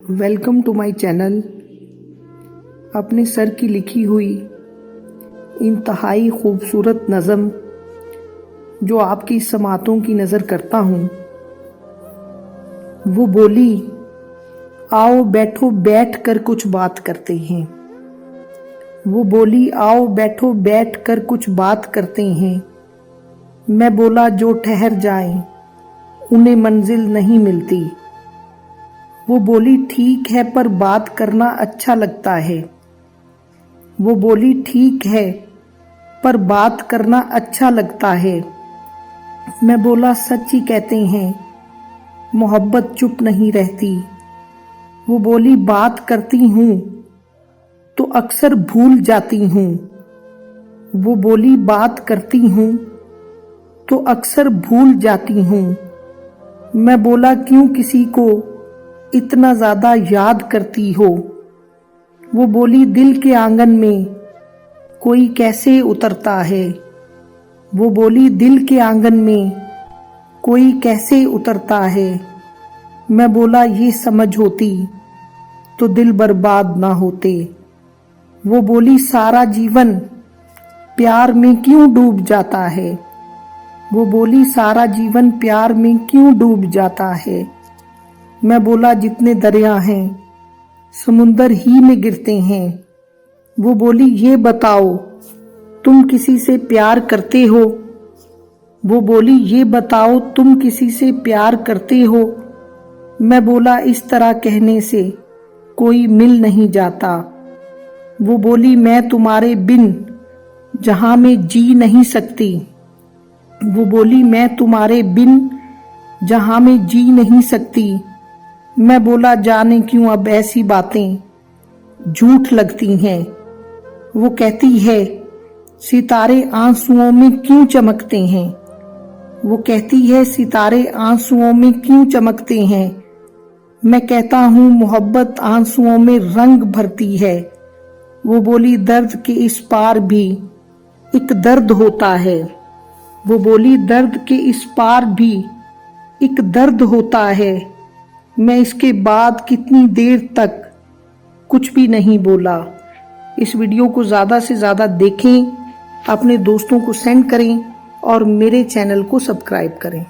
Welcome to my channel. अपने sir की लिखी हुई इंतहाई खूबसूरत नज़म जो आपकी समातों की नज़र करता हूँ। वो बोली, आओ बैठो बैठ कर कुछ बात करते हैं। वो बोली, आओ बैठो बैठ कर कुछ बात करते हैं। मैं बोला, जो ठहर जाएं उन्हें मंजिल नहीं मिलती। वो बोली, ठीक है पर बात करना अच्छा लगता है। वो बोली, ठीक है पर बात करना अच्छा लगता है। मैं बोला, सच ही कहते हैं मोहब्बत चुप नहीं रहती। वो बोली, बात करती हूँ तो अक्सर भूल जाती हूँ। वो बोली, बात करती हूँ तो अक्सर भूल जाती हूँ। मैं बोला, क्यों किसी को इतना ज़्यादा याद करती हो। वो बोली, दिल के आंगन में कोई कैसे उतरता है। वो बोली, दिल के आंगन में कोई कैसे उतरता है। मैं बोला, ये समझ होती तो दिल बर्बाद ना होते। वो बोली, सारा जीवन प्यार में क्यों डूब जाता है। वो बोली, सारा जीवन प्यार में क्यों डूब जाता है। मैं बोला, जितने दरिया हैं समुंदर ही में गिरते हैं। वो बोली, ये बताओ तुम किसी से प्यार करते हो। वो बोली, ये बताओ तुम किसी से प्यार करते हो। मैं बोला, इस तरह कहने से कोई मिल नहीं जाता। वो बोली, मैं तुम्हारे बिन जहां में जी नहीं सकती। वो बोली, मैं तुम्हारे बिन जहां में जी नहीं सकती। मैं बोला, जाने क्यों अब ऐसी बातें झूठ लगती हैं। वो कहती है, सितारे आंसुओं में क्यों चमकते हैं। वो कहती है, सितारे आंसुओं में क्यों चमकते हैं। मैं कहता हूँ, मोहब्बत आंसुओं में रंग भरती है। वो बोली, दर्द के इस पार भी एक दर्द होता है। वो बोली, दर्द के इस पार भी एक दर्द होता है। मैं इसके बाद कितनी देर तक कुछ भी नहीं बोला। इस वीडियो को ज़्यादा से ज़्यादा देखें, अपने दोस्तों को सेंड करें और मेरे चैनल को सब्सक्राइब करें।